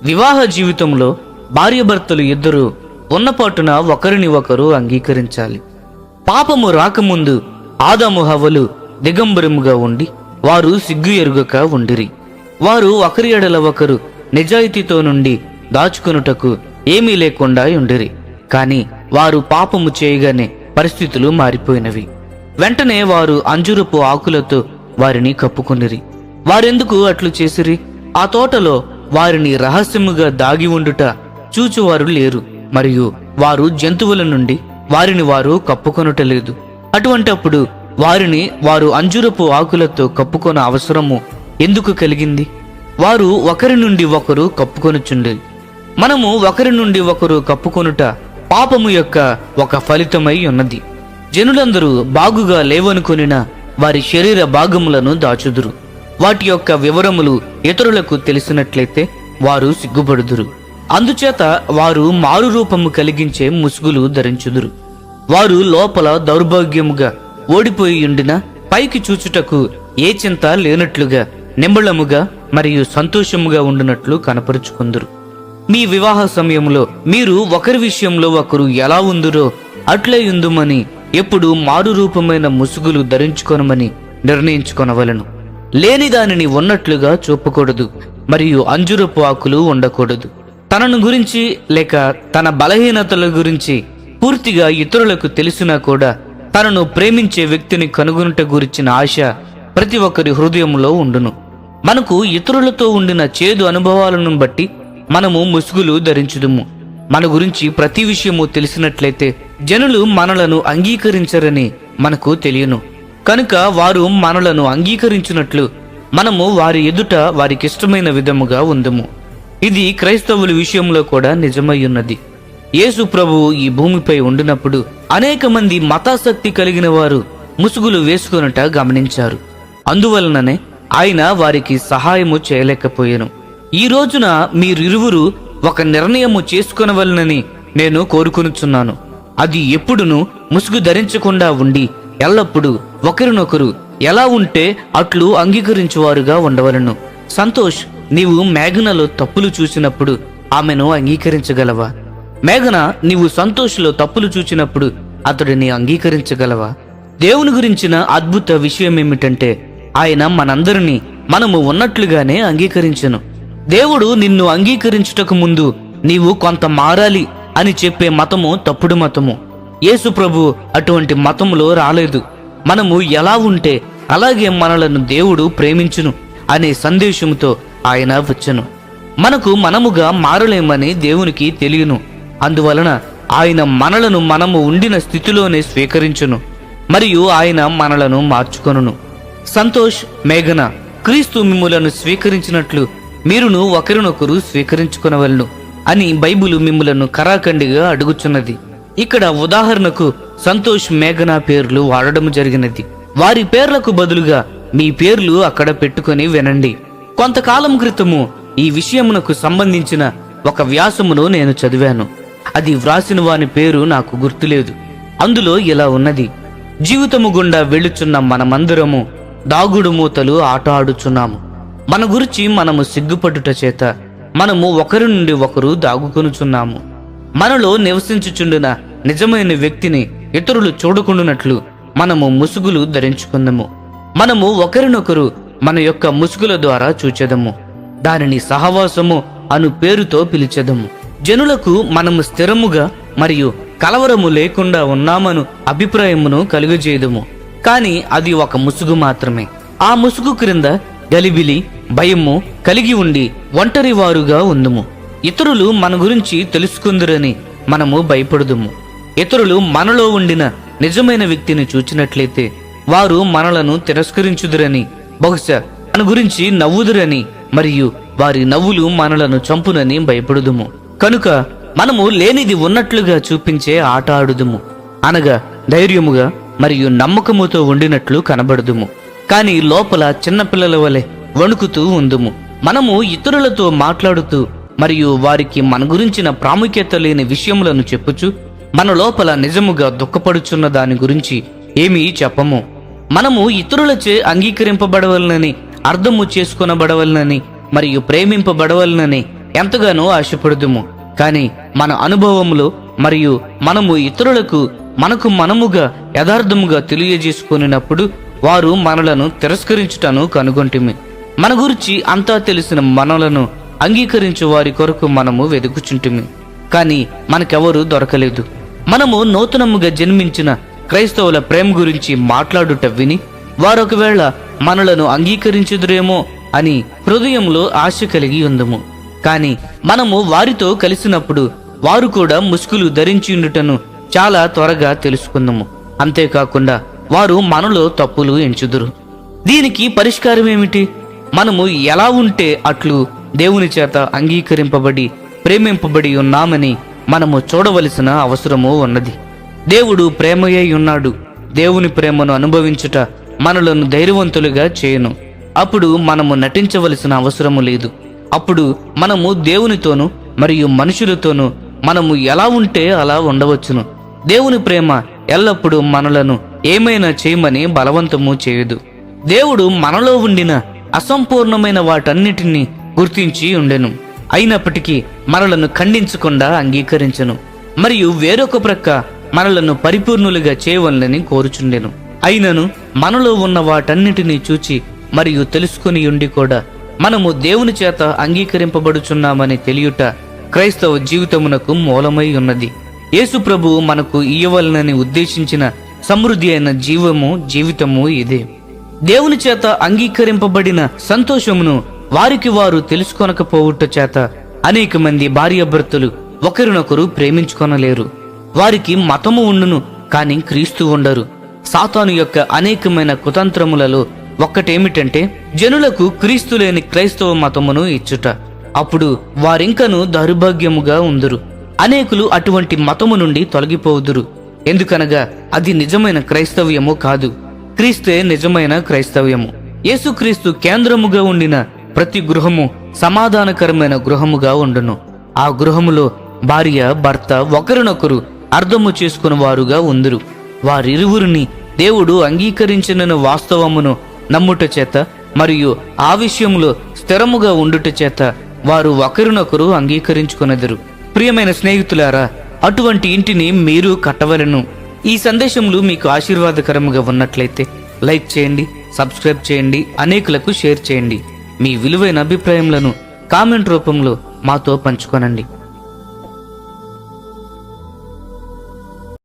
వివాహ జీవితంలో భార్యాభర్తలు ఇద్దరూ ఉన్నపాటున ఒకరిని ఒకరు అంగీకరించాలి. పాపము రాకముందు ఆదాము హవ్వలు దిగంబరముగా ఉండి వారు సిగ్గు ఎరుగక ఉండిరి. వారు ఒకరి ఎడల ఒకరు నిజాయితీతో నుండి దాచుకొనుటకు ఏమీ లేకుండా ఉండిరి. కాని వారు పాపము చేయగానే పరిస్థితులు మారిపోయినవి. వెంటనే వారు అంజురపు ఆకులతో వారిని కప్పుకొనిరి. వారెందుకు అట్లు చేసిరి? ఆ తోటలో వారిని రహస్యముగా దాగి ఉండుట చూచువారు లేరు, మరియు వారు జంతువుల నుండి వారిని వారు కప్పుకొనుటలేదు. అటువంటప్పుడు వారిని వారు అంజురపు ఆకులతో కప్పుకొన అవసరము ఎందుకు కలిగింది? వారు ఒకరి నుండి ఒకరు కప్పుకొనుచుండి. మనము ఒకరి నుండి ఒకరు కప్పుకొనుట పాపము యొక్క ఒక ఫలితమై ఉన్నది. జనులందరూ బాగుగా లేవనుకొనిన వారి శరీర భాగములను దాచుదురు. వాటి యొక్క వివరములు ఇతరులకు తెలిసినట్లయితే వారు సిగ్గుపడుదురు. అందుచేత వారు మారు రూపము కలిగించే ముసుగులు ధరించుదురు. వారు లోపల దౌర్భాగ్యముగా ఓడిపోయి ఉండిన పైకి చూచుటకు ఏ చింత లేనట్లుగా నిమ్మళముగా మరియు సంతోషముగా ఉండినట్లు కనపరుచుకుందురు. మీ వివాహ సమయంలో మీరు ఒకరి విషయంలో ఒకరు ఎలా ఉందురో అట్లే ఉందుమని ఎప్పుడు మారు రూపమైన ముసుగులు ధరించుకొనమని నిర్ణయించుకొనవలను. లేని దానిని ఉన్నట్లుగా చూపకూడదు, మరియు అంజురపు ఆకులు ఉండకూడదు. తనను గురించి లేక తన బలహీనతల గురించి పూర్తిగా ఇతరులకు తెలిసినా కూడా తనను ప్రేమించే వ్యక్తిని కనుగొనుట గురించిన ఆశ ప్రతి ఒక్కరి హృదయంలో ఉండును. మనకు ఇతరులతో ఉండిన చేదు అనుభవాలను బట్టి మనము ముసుగులు ధరించుదుము. మన గురించి ప్రతి విషయము తెలిసినట్లయితే జనులు మనలను అంగీకరించరని మనకు తెలియను. కనుక వారు మనలను అంగీకరించినట్లు మనము వారి ఎదుట వారికిష్టమైన విధముగా ఉందము. ఇది క్రైస్తవుల విషయంలో కూడా నిజమై ఉన్నది. యేసు ప్రభువు ఈ భూమిపై ఉండినప్పుడు అనేక మంది మతాసక్తి కలిగిన వారు ముసుగులు వేసుకొనుట గమనించారు. అందువలననే ఆయన వారికి సహాయము చేయలేకపోయాను. ఈ రోజున మీరిరువురు ఒక నిర్ణయము చేసుకొనవలనని నేను కోరుకొనుచున్నాను. అది ఎప్పుడును ముసుగు ధరించకుండా ఉండి ఎల్లప్పుడూ ఒకరినొకరు ఎలా ఉంటే అట్లు అంగీకరించువారుగా ఉండవలను. సంతోష్, నీవు మేఘనలో తప్పులు చూసినప్పుడు ఆమెను అంగీకరించగలవా? మేఘన, నీవు సంతోష్లో తప్పులు చూచినప్పుడు అతడిని అంగీకరించగలవా? దేవుని గురించిన అద్భుత విషయం ఏమిటంటే ఆయన మనందరినీ మనము ఉన్నట్లుగానే అంగీకరించెను. దేవుడు నిన్ను అంగీకరించుటకు ముందు నీవు కొంత మారాలి అని చెప్పే మతము తప్పుడు మతము. యేసు ప్రభు అటువంటి మతములో రాలేదు. మనము ఎలా ఉంటే అలాగే మనలను దేవుడు ప్రేమించును అనే సందేశంతో ఆయన వచ్చెను. మనకు మనముగా మారలేమని దేవునికి తెలియను. అందువలన ఆయన మనలను మనము ఉండిన స్థితిలోనే స్వీకరించును, మరియు ఆయన మనలను మార్చుకొనును. సంతోష్, మేఘన, క్రీస్తు మిమ్ములను స్వీకరించినట్లు మీరును ఒకరినొకరు స్వీకరించుకొనవలను అని బైబిలు మిమ్ములను కరాఖండిగా అడుగుచున్నది. ఇక్కడ ఉదాహరణకు సంతోష్, మేఘన పేర్లు వాడడం జరిగినది. వారి పేర్లకు బదులుగా మీ పేర్లు అక్కడ పెట్టుకొని వినండి. కొంతకాలం క్రితము ఈ విషయమునకు సంబంధించిన ఒక వ్యాసమును నేను చదివాను. అది వ్రాసిన వాని పేరు నాకు గుర్తులేదు. అందులో ఇలా ఉన్నది: జీవితము గుండా వెళ్ళుచున్న మనమందరము దాగుడు మూతలు ఆట ఆడుచున్నాము. మన గురించి మనము సిగ్గుపడుట చేత మనము ఒకరి నుండి ఒకరు దాగుకొనుచున్నాము. మనలో నివసించుచుండిన నిజమైన వ్యక్తిని ఇతరులు చూడకుండానట్లు మనము ముసుగులు ధరించుకుందాము. మనము ఒకరినొకరు మన యొక్క ముసుగుల ద్వారా చూచెదము. దానిని సహవాసము అను పేరుతో పిలిచెదము. జనులకు మనము స్థిరముగా మరియు కలవరము లేకుండా ఉన్నామను అభిప్రాయమును కలుగజేయదము. కానీ అది ఒక ముసుగు మాత్రమే. ఆ ముసుగు క్రింద గలిబిలి, భయము కలిగి ఉండి ఒంటరి వారుగా ఉందుము. ఇతరులు మన గురించి తెలుసుకుందురని మనము భయపడుదుము. ఇతరులు మనలో ఉండిన నిజమైన వ్యక్తిని చూచినట్లయితే వారు మనలను తిరస్కరించుదురని, బహుశా మన గురించి నవ్వుదురని, మరియు వారి నవ్వులు మనలను చంపునని భయపడుదుము. కనుక మనము లేనిది ఉన్నట్లుగా చూపించే ఆట ఆడుదుము, అనగా ధైర్యముగా మరియు నమ్మకముతో ఉండినట్లు కనబడుదుము. కానీ లోపల చిన్నపిల్లల వలె వణుకుతూ ఉందుము. మనము ఇతరులతో మాట్లాడుతూ మరియు వారికి మన గురించిన ప్రాముఖ్యత లేని విషయములను చెప్పుచు మన లోపల నిజముగా దుఃఖపడుచున్న దాని గురించి ఏమీ చెప్పము. మనము ఇతరులచే అంగీకరింపబడవలనని, అర్థము చేసుకొనబడవలనని మరియు ప్రేమింపబడవలనని ఎంతగానో ఆశపడుదుము. కానీ మన అనుభవములో మరియు మనము ఇతరులకు మనకు మనముగా యథార్థముగా తెలియజేసుకున్నప్పుడు వారు మనలను తిరస్కరించుటను కనుగొంటిమి. మన గురించి అంతా తెలిసిన మనలను అంగీకరించు వారి కొరకు మనము వెతుకుచుంటిమి, కానీ మనకెవరూ దొరకలేదు. మనము నూతనముగా జన్మించిన క్రైస్తవుల ప్రేమ గురించి మాట్లాడుట విని వారొకవేళ మనలను అంగీకరించుదురేమో అని హృదయంలో ఆశ కలిగి ఉందము. కానీ మనము వారితో కలిసినప్పుడు వారు కూడా ముసుగులు ధరించి ఉండుటను చాలా త్వరగా తెలుసుకుందాము. అంతేకాకుండా వారు మనలో తప్పులు ఎంచుదురు. దీనికి పరిష్కారం ఏమిటి? మనము ఎలా ఉంటే అట్లు దేవుని చేత అంగీకరింపబడి ప్రేమింపబడి ఉన్నామని మనము చూడవలసిన అవసరము ఉన్నది. దేవుడు ప్రేమయై ఉన్నాడు. దేవుని ప్రేమను అనుభవించుట మనలను ధైర్యవంతులుగా చేయను. అప్పుడు మనము నటించవలసిన అవసరము లేదు. అప్పుడు మనము దేవునితోనూ మరియు మనుషులతోనూ మనము ఎలా ఉంటే అలా ఉండవచ్చును. దేవుని ప్రేమ ఎల్లప్పుడూ మనలను ఏమైనా చేయమని బలవంతము చేయదు. దేవుడు మనలో ఉండిన అసంపూర్ణమైన వాటన్నిటినీ గుర్తించి ఉండెను. అయినప్పటికీ మనలను ఖండించకుండా అంగీకరించెను మరియు వేరొక ప్రక్క మనలను పరిపూర్ణులుగా చేయవలనని కోరుచుండెను. అయినను మనలో ఉన్న వాటన్నిటినీ చూచి మరియు తెలుసుకుని ఉండి కూడా మనము దేవుని చేత అంగీకరింపబడుచున్నామని తెలియుట క్రైస్తవ జీవితమునకు మూలమై ఉన్నది. యేసు ప్రభువు మనకు ఇయ్యవలనని ఉద్దేశించిన సమృద్ధి అయిన జీవితము ఇదే. దేవుని చేత అంగీకరింపబడిన సంతోషమును వారికి వారు తెలుసుకొనకపోవుట చేత అనేక మంది భార్యాభర్తలు ఒకరినొకరు ప్రేమించుకొనలేరు. వారికి మతము ఉండును, కానీ క్రీస్తు ఉండరు. సాతాను యొక్క అనేకమైన కుతంత్రములలో ఒక్కటేమిటంటే జనులకు క్రీస్తు లేని క్రైస్తవ మతమును ఇచ్చుట. అప్పుడు వారింకను దౌర్భాగ్యముగా ఉందురు. అనేకులు అటువంటి మతము నుండి తొలగిపోవుదురు. ఎందుకనగా అది నిజమైన క్రైస్తవ్యము కాదు. క్రీస్తే నిజమైన క్రైస్తవ్యము. యేసుక్రీస్తు కేంద్రముగా ఉండిన ప్రతి గృహము సమాధానకరమైన గృహముగా ఉండును. ఆ గృహములో భార్య భర్త ఒకరినొకరు అర్థము చేసుకుని వారుగా ఉందురు. వారిరువురిని దేవుడు అంగీకరించిన వాస్తవమును నమ్ముట చేత మరియు ఆ విషయంలో స్థిరముగా ఉండుట చేత వారు ఒకరినొకరు అంగీకరించుకొనెదరు. ప్రియమైన స్నేహితులారా, అటువంటి ఇంటిని మీరు కట్టవలెను. ఈ సందేశములు మీకు ఆశీర్వాదకరముగా ఉన్నట్లయితే లైక్ చేయండి, సబ్స్క్రైబ్ చేయండి, అనేకులకు షేర్ చేయండి. మీ విలువైన అభిప్రాయములను కామెంట్ రూపంలో మాతో పంచుకొనండి.